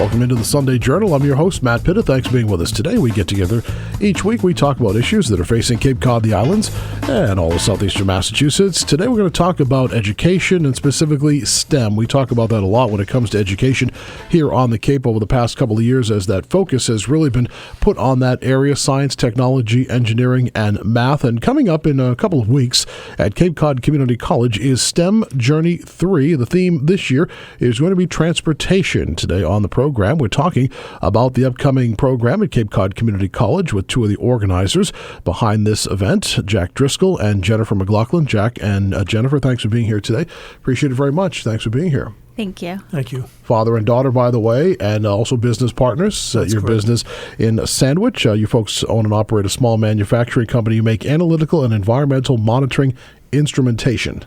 Welcome into the Sunday Journal. I'm your host, Matt Pitta. Thanks for being with us today. We get together each week. We talk about issues that are facing Cape Cod, the islands, and all of southeastern Massachusetts. Today we're going to talk about education and specifically STEM. We talk about that a lot when it comes to education here on the Cape over the past couple of years, as that focus has really been put on that area: science, technology, engineering, and math. And coming up in a couple of weeks at Cape Cod Community College is STEM Journey 3. The theme this year is going to be transportation. Today on the program, we're talking about the upcoming program at Cape Cod Community College with two of the organizers behind this event, Jack Driscoll and Jennifer MaClachlan. Jack and Jennifer, thanks for being here today. Appreciate it very much. Thanks for being here. Thank you. Thank you. Father and daughter, by the way, and also business partners. Your correct. Business in Sandwich. You folks own and operate a small manufacturing company. You make analytical and environmental monitoring instrumentation.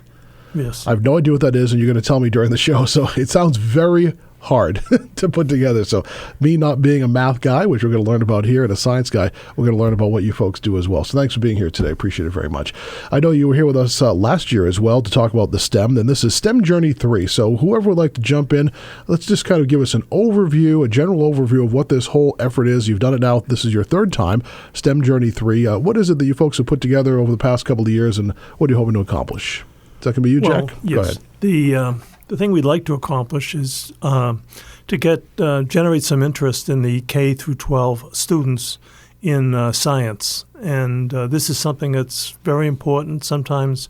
Yes. I have no idea what that is, and you're going to tell me during the show, so it sounds very hard to put together. So me not being a math guy, which we're going to learn about here, and a science guy, we're going to learn about what you folks do as well. So thanks for being here today. Appreciate it very much. I know you were here with us last year as well to talk about the STEM, and this is STEM Journey 3. So whoever would like to jump in, let's just kind of give us an overview, a general overview of what this whole effort is. You've done it now. This is your third time, STEM Journey 3. What is it that you folks have put together over the past couple of years, and what are you hoping to accomplish? Is that going to be you, well, Jack? Yes. Go ahead. The thing we'd like to accomplish is to generate some interest in the K through 12 students in science, and this is something that's very important. Sometimes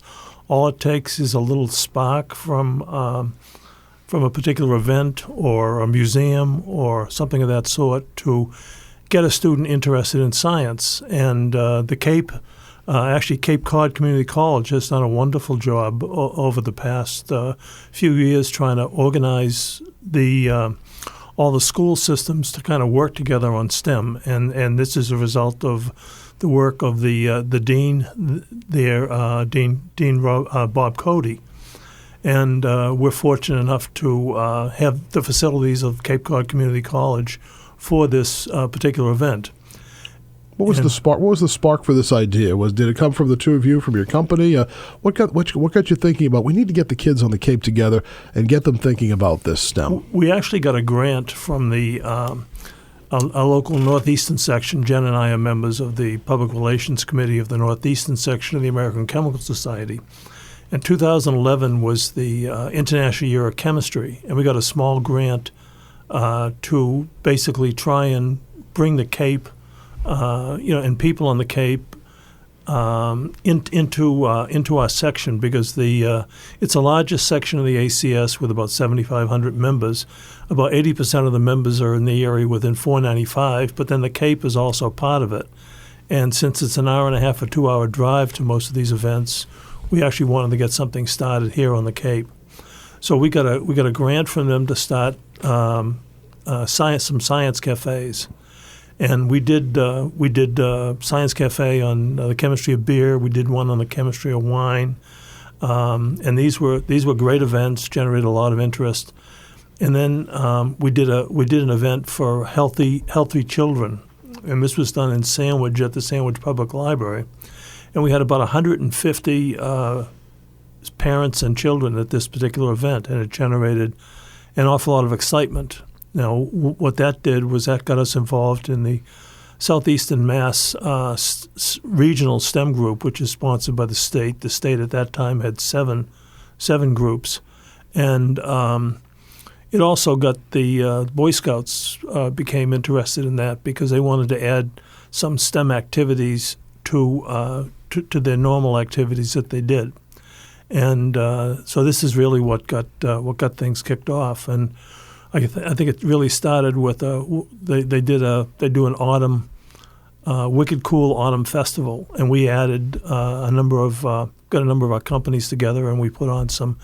all it takes is a little spark from a particular event or a museum or something of that sort to get a student interested in science. And the Cape Cod Community College has done a wonderful job over the past few years trying to organize all the school systems to kind of work together on STEM, and this is a result of the work of the dean there, Dean Bob Cody, and we're fortunate enough to have the facilities of Cape Cod Community College for this particular event. What was the spark? What was the spark for this idea? Did it come from the two of you, from your company? What got you thinking about, we need to get the kids on the Cape together and get them thinking about this STEM? We actually got a grant from the a local Northeastern section. Jen and I are members of the Public Relations Committee of the Northeastern section of the American Chemical Society. And 2011 was the International Year of Chemistry, and we got a small grant to basically try and bring the Cape and people on the Cape into our section, because it's the largest section of the ACS with about 7,500 members. About 80% of the members are in the area within 495, but then the Cape is also part of it. And since it's an hour and a half or 2 hour drive to most of these events, we actually wanted to get something started here on the Cape. So we got a grant from them to start some science cafes. And we did Science Cafe on the chemistry of beer. We did one on the chemistry of wine, and these were great events. Generated a lot of interest. And then we did an event for healthy children, and this was done in Sandwich at the Sandwich Public Library. And we had about 150 parents and children at this particular event, and it generated an awful lot of excitement. Now, what that did was that got us involved in the Southeastern Mass Regional STEM Group, which is sponsored by the state. The state at that time had seven groups. And it also got the Boy Scouts became interested in that because they wanted to add some STEM activities to their normal activities that they did. And so this is really what got things kicked off. And I think it really started with they do an autumn wicked cool autumn festival, and we added got a number of our companies together, and we put on some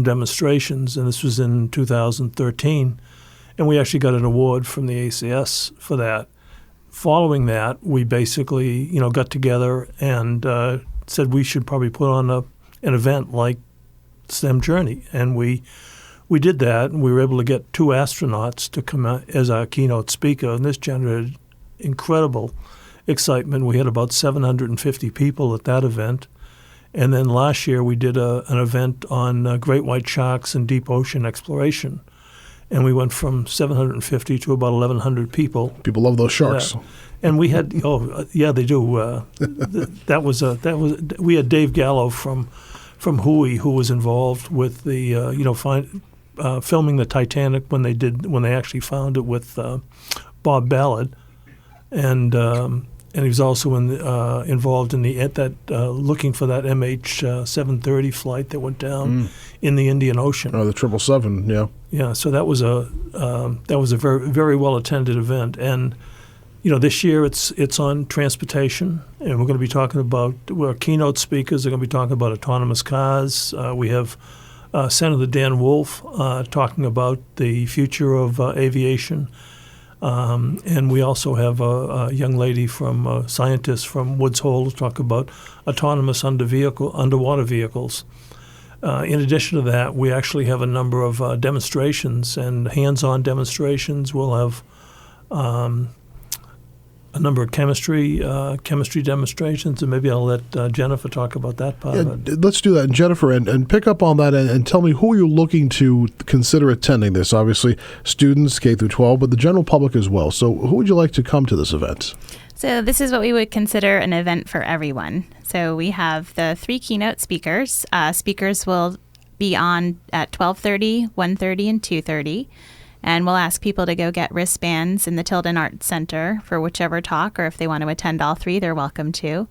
demonstrations, and this was in 2013, and we actually got an award from the ACS for that. Following that, we basically got together and said we should probably put on an event like STEM Journey, and we did that, and we were able to get 2 astronauts to come out as our keynote speaker, and this generated incredible excitement. We had about 750 people at that event. And then last year we did an event on great white sharks and deep ocean exploration. and we went from 750 to about 1,100 people. People love those sharks. And we had, yeah, they do. We had Dave Gallo from Hui, who was involved with the filming the Titanic when they actually found it with Bob Ballard, and he was also involved in looking for that MH730 flight that went down in the Indian Ocean. Oh, the 777, yeah. Yeah, so that was a very, very well attended event, and this year it's on transportation, and we're going to be talking about. Our keynote speakers are going to be talking about autonomous cars. We have Senator Dan Wolf talking about the future of aviation. And we also have a young lady scientist from Woods Hole to talk about autonomous underwater vehicles. In addition to that, we actually have a number of demonstrations and hands-on demonstrations. We'll have a number of chemistry demonstrations, and maybe I'll let Jennifer talk about that part of it. Let's do that. And Jennifer, and pick up on that and tell me who you're looking to consider attending this. Obviously, students K through 12, but the general public as well. So who would you like to come to this event? So this is what we would consider an event for everyone. So we have the 3 keynote speakers. Speakers will be on at 12:30, 1:30, and 2:30. And we'll ask people to go get wristbands in the Tilden Arts Center for whichever talk, or if they want to attend all 3, they're welcome to.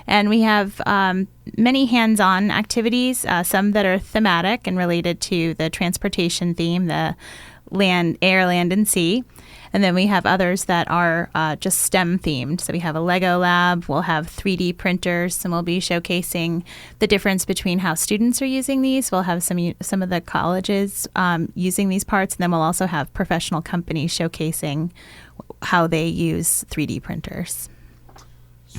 And we have many hands-on activities, some that are thematic and related to the transportation theme, the land, air, land, and sea. And then we have others that are just STEM themed. So we have a Lego lab, we'll have 3D printers, and we'll be showcasing the difference between how students are using these. We'll have some of the colleges using these parts, and then we'll also have professional companies showcasing how they use 3D printers.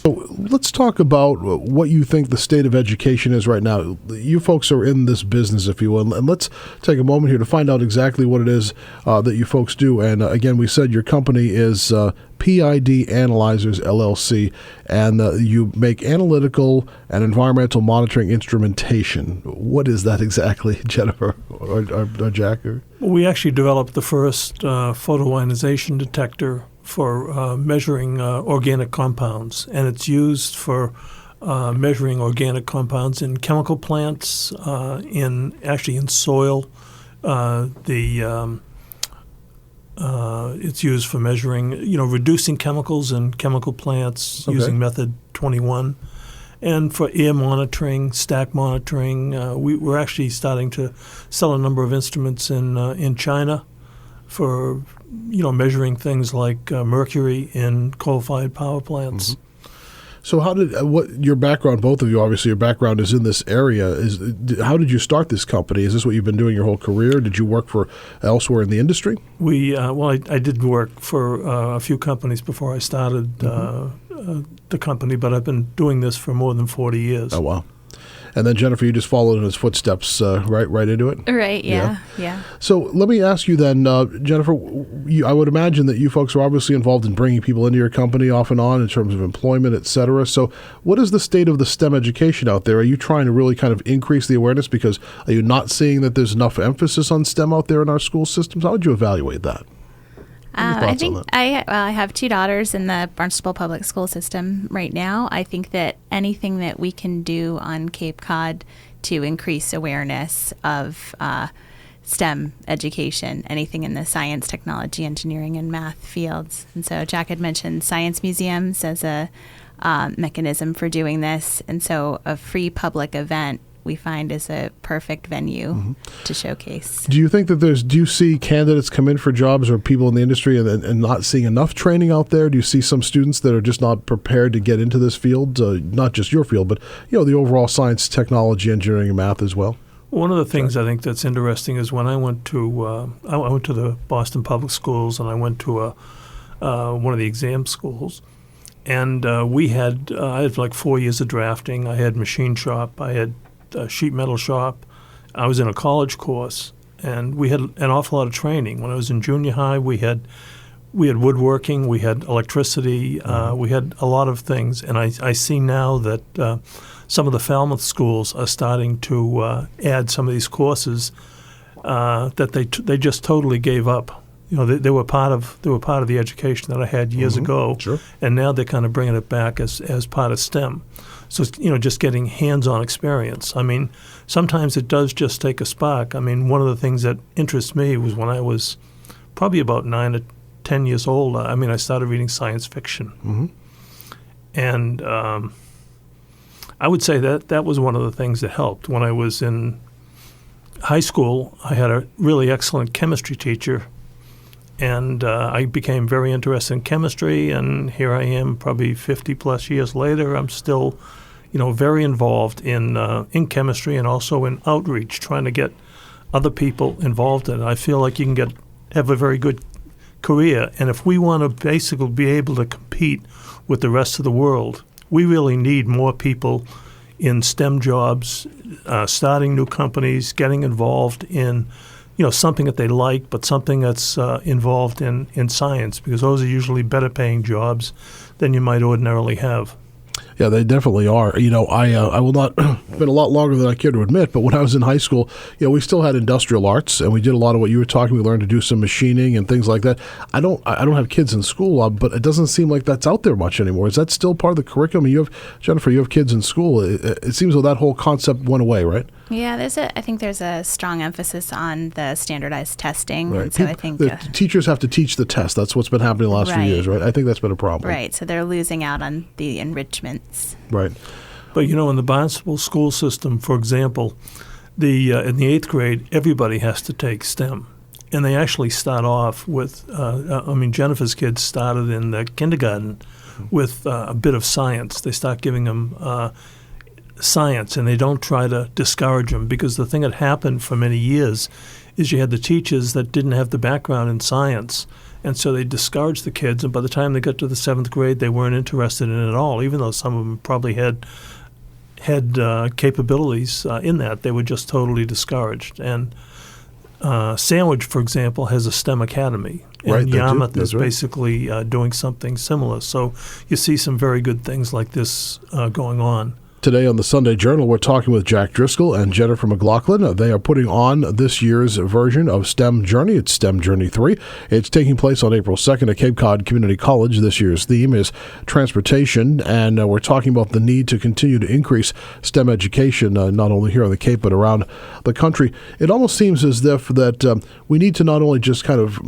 So let's talk about what you think the state of education is right now. You folks are in this business, if you will, and let's take a moment here to find out exactly what it is that you folks do. And again, we said your company is PID Analyzers, LLC, and you make analytical and environmental monitoring instrumentation. What is that exactly, Jennifer or Jack? We actually developed the first photoionization detector for measuring organic compounds, and it's used for measuring organic compounds in chemical plants, in soil. It's used for measuring, reducing chemicals in chemical plants using method 21, and for air monitoring, stack monitoring. We're actually starting to sell a number of instruments in China for measuring things like mercury in coal-fired power plants. Mm-hmm. So what your background, both of you, obviously your background is in this area. How did you start this company? Is this what you've been doing your whole career? Did you work for elsewhere in the industry? I did work for a few companies before I started the company, but I've been doing this for more than 40 years. Oh, wow. And then, Jennifer, you just followed in his footsteps right into it? Right, yeah. So let me ask you then, Jennifer, I would imagine that you folks are obviously involved in bringing people into your company off and on in terms of employment, et cetera. So what is the state of the STEM education out there? Are you trying to really kind of increase the awareness? Because are you not seeing that there's enough emphasis on STEM out there in our school systems? How would you evaluate that? I think I have 2 daughters in the Barnstable Public School system right now. I think that anything that we can do on Cape Cod to increase awareness of STEM education, anything in the science, technology, engineering, and math fields. And so Jack had mentioned science museums as a mechanism for doing this. And so a free public event we find is a perfect venue to showcase. Do you think that do you see candidates come in for jobs or people in the industry and not seeing enough training out there? Do you see some students that are just not prepared to get into this field, not just your field, but the overall science, technology, engineering, and math as well? One of the things I think that's interesting is when I went to the Boston Public Schools, and I went to one of the exam schools, and I had like 4 years of drafting. I had machine shop. I had sheet metal shop. I was in a college course, and we had an awful lot of training. When I was in junior high, we had woodworking, we had electricity, we had a lot of things. And I see now that some of the Falmouth schools are starting to add some of these courses that they just totally gave up. They were part of the education that I had years ago, Sure. and now they're kind of bringing it back as part of STEM. So just getting hands-on experience. I mean, sometimes it does just take a spark. I mean, one of the things that interests me was when I was probably about 9 or 10 years old. I started reading science fiction, and I would say that was one of the things that helped. When I was in high school, I had a really excellent chemistry teacher. And I became very interested in chemistry, and here I am probably 50-plus years later. I'm still, very involved in chemistry and also in outreach, trying to get other people involved in it. I feel like you can have a very good career, and if we want to basically be able to compete with the rest of the world, we really need more people in STEM jobs, starting new companies, getting involved in something that they like, but something that's involved in science, because those are usually better paying jobs than you might ordinarily have. Yeah, they definitely are. I will not been a lot longer than I care to admit, but when I was in high school, we still had industrial arts, and we did a lot of what you were talking. We learned to do some machining and things like that. I don't have kids in school, but it doesn't seem like that's out there much anymore. Is that still part of the curriculum? Jennifer, you have kids in school. It seems like that whole concept went away, right? Yeah, I think there's a strong emphasis on the standardized testing. Right. And so I think the teachers have to teach the test. That's what's been happening the last few years, right? I think that's been a problem. Right. So they're losing out on the enrichments. Right. But in the Barnstable school system, for example, in the 8th grade, everybody has to take STEM. And they actually start off with, Jennifer's kids started in the kindergarten with a bit of science. They start giving them science, and they don't try to discourage them, because the thing that happened for many years is you had the teachers that didn't have the background in science, and so they discouraged the kids, and by the time they got to the 7th grade, they weren't interested in it at all, even though some of them probably had capabilities in that. They were just totally discouraged. And Sandwich, for example, has a STEM academy, and Yarmouth is basically doing something similar. So you see some very good things like this going on. Today on the Sunday Journal, we're talking with Jack Driscoll and Jennifer MaClachlan. They are putting on this year's version of STEM Journey. It's STEM Journey 3. It's taking place on April 2nd at Cape Cod Community College. This year's theme is transportation, and we're talking about the need to continue to increase STEM education, not only here on the Cape, but around the country. It almost seems as if that we need to not only just kind of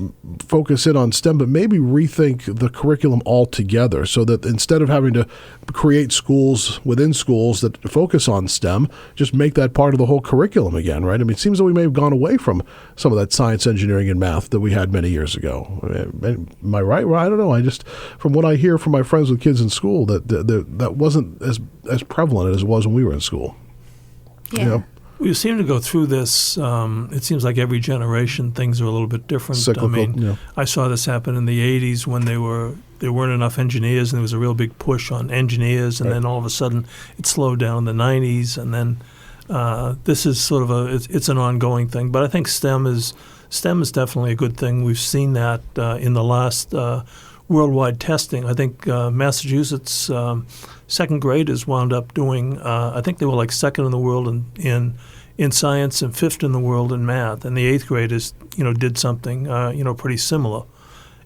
focus in on STEM, but maybe rethink the curriculum altogether, so that instead of having to create schools within schools that focus on STEM, just make that part of the whole curriculum again, right? I mean, it seems that we may have gone away from some of that science, engineering, and math that we had many years ago. Am I right? Well, I don't know. From what I hear from my friends with kids in school, that wasn't as prevalent as it was when we were in school. Yeah. We seem to go through this. It seems like every generation things are a little bit different. Cyclical, I saw this happen in the 80s when there weren't enough engineers, and there was a real big push on engineers, and then all of a sudden it slowed down in the 90s, and then this is sort of it's an ongoing thing. But I think STEM is definitely a good thing. We've seen that in the last worldwide testing. I think Massachusetts second graders wound up doing, I think they were like second in the world in science and fifth in the world in math, and the 8th graders, did something, pretty similar.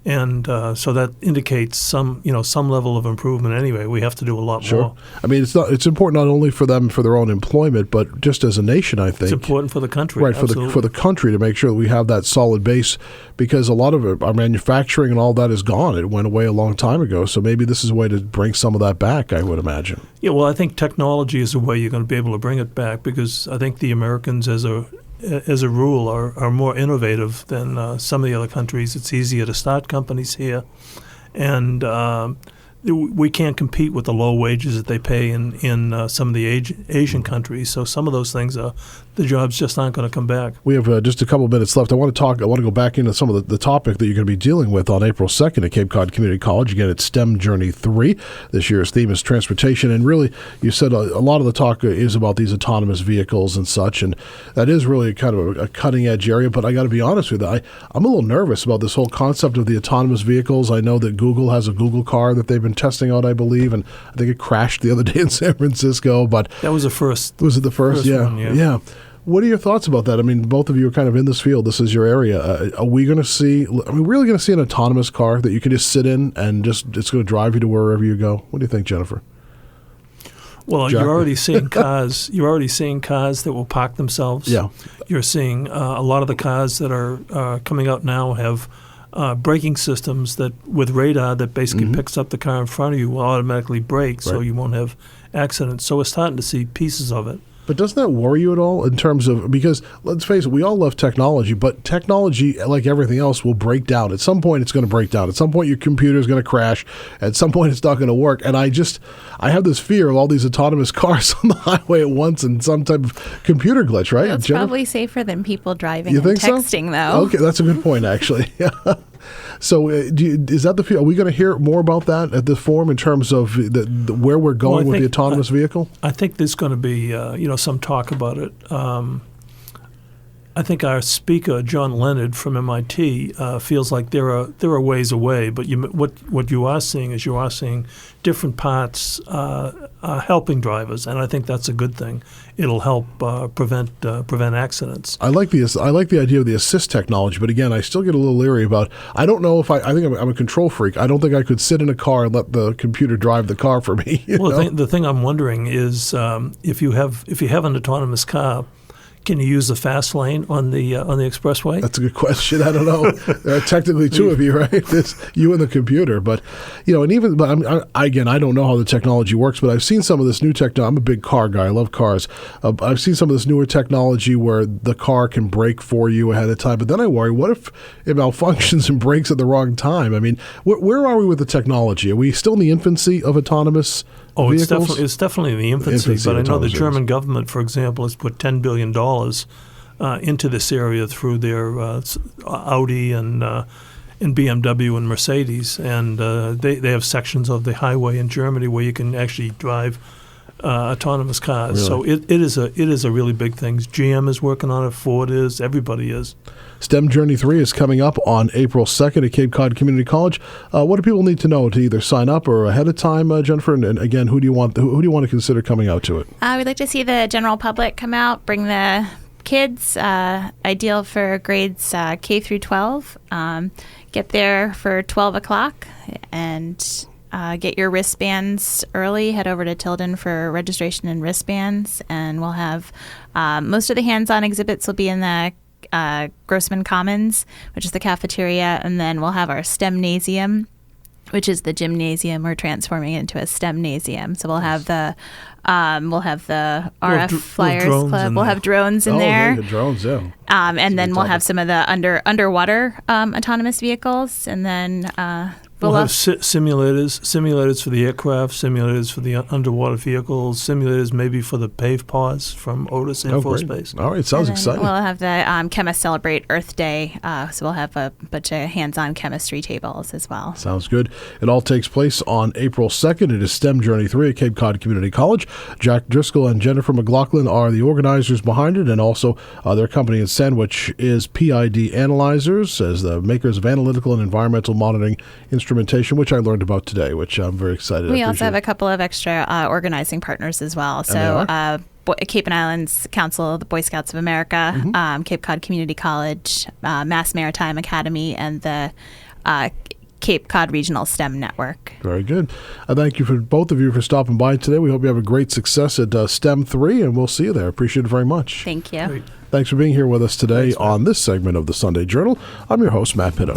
And so that indicates some level of improvement anyway. We have to do a lot more. I mean, it's important not only for them for their own employment, but just as a nation, I think. It's important for the country. Right, for the country to make sure that we have that solid base, because a lot of our manufacturing and all that is gone. It went away a long time ago. So maybe this is a way to bring some of that back, I would imagine. Yeah, well, I think technology is a way you're going to be able to bring it back, because I think the Americans as a rule, are more innovative than some of the other countries. It's easier to start companies here, and we can't compete with the low wages that they pay in some of the Asian countries. So some of those things, the jobs just aren't going to come back. We have just a couple of minutes left. I want to go back into some of the topic that you're going to be dealing with on April 2nd at Cape Cod Community College. Again, it's STEM Journey 3. This year's theme is transportation. And really, you said a lot of the talk is about these autonomous vehicles and such. And that is really kind of a cutting-edge area. But I got to be honest with you, I'm a little nervous about this whole concept of the autonomous vehicles. I know that Google has a Google car that they've been testing out, I believe. And I think it crashed the other day in San Francisco. But that was the first. Was it the first? Yeah. One, yeah. Yeah. What are your thoughts about that? I mean, both of you are kind of in this field. This is your area. Are we going to see, really going to see an autonomous car that you can just sit in and just it's going to drive you to wherever you go? What do you think, Jennifer? Well, Jack? you're already seeing cars. You're already seeing cars that will park themselves. Yeah. You're seeing a lot of the cars that are coming out now have braking systems that with radar that basically picks up the car in front of you will automatically brake, so you won't have accidents. So we're starting to see pieces of it. But doesn't that worry you at all in terms of, because let's face it, we all love technology, but technology, like everything else, will break down. At some point, it's going to break down. At some point, your computer is going to crash. At some point, it's not going to work. And I have this fear of all these autonomous cars on the highway at once and some type of computer glitch, right? It's probably safer than people driving you and think texting, so? though. Okay, that's a good point, actually. So is that the fear? Are we going to hear more about that at the forum in terms of where we're going with the autonomous vehicle? I think there's going to be some talk about it. I think our speaker, John Leonard from MIT, feels like there are ways away. But what you are seeing is different parts helping drivers, and I think that's a good thing. It'll help prevent accidents. I like the idea of the assist technology, but again, I still get a little leery about. I don't know if I think I'm a control freak. I don't think I could sit in a car and let the computer drive the car for me. The thing I'm wondering is if you have an autonomous car, can you use the fast lane on the expressway? That's a good question. I don't know. There are technically two of you, right? There's you and the computer, but I don't know how the technology works. But I've seen some of this new technology. I'm a big car guy. I love cars. I've seen some of this newer technology where the car can brake for you ahead of time. But then I worry, what if it malfunctions and brakes at the wrong time? I mean, where are we with the technology? Are we still in the infancy of autonomous? Oh, it's definitely in the infancy, but I know the German government, for example, has put $10 billion into this area through their Audi and BMW and Mercedes, and they have sections of the highway in Germany where you can actually drive autonomous cars. Really? So it is a really big thing. GM is working on it. Ford is. Everybody is. STEM Journey 3 is coming up on April 2nd at Cape Cod Community College. What do people need to know to either sign up or ahead of time, Jennifer? And again, who do you want to consider coming out to it? We'd like to see the general public come out, bring the kids, ideal for grades K through 12. Get there for 12 o'clock and get your wristbands early. Head over to Tilden for registration and wristbands. And we'll have most of the hands-on exhibits will be in the Grossman Commons, which is the cafeteria, and then we'll have our STEMnasium, which is the gymnasium. We're transforming it into a STEMnasium. So we'll have the RF Flyers Club. We'll have drones in there. The drones, yeah. And then we'll have some of the underwater autonomous vehicles, and then we'll have simulators for the aircraft, simulators for the underwater vehicles, simulators maybe for the pave pods from Otis Air Force Base. All right, sounds exciting. We'll have the Chemists Celebrate Earth Day, so we'll have a bunch of hands-on chemistry tables as well. Sounds good. It all takes place on April 2nd. It is STEM Journey 3 at Cape Cod Community College. Jack Driscoll and Jennifer MaClachlan are the organizers behind it, and also their company in Sandwich is PID Analyzers, as the makers of analytical and environmental monitoring instrumentation, which I learned about today, which I'm very excited. We also have a couple of extra organizing partners as well. So Cape and Islands Council, the Boy Scouts of America, Cape Cod Community College, Mass Maritime Academy, and the Cape Cod Regional STEM Network. Very good. I thank you for both of you for stopping by today. We hope you have a great success at STEM 3, and we'll see you there. Appreciate it very much. Thank you. Great. Thanks for being here with us today on this segment of the Sunday Journal. I'm your host, Matt Pitto.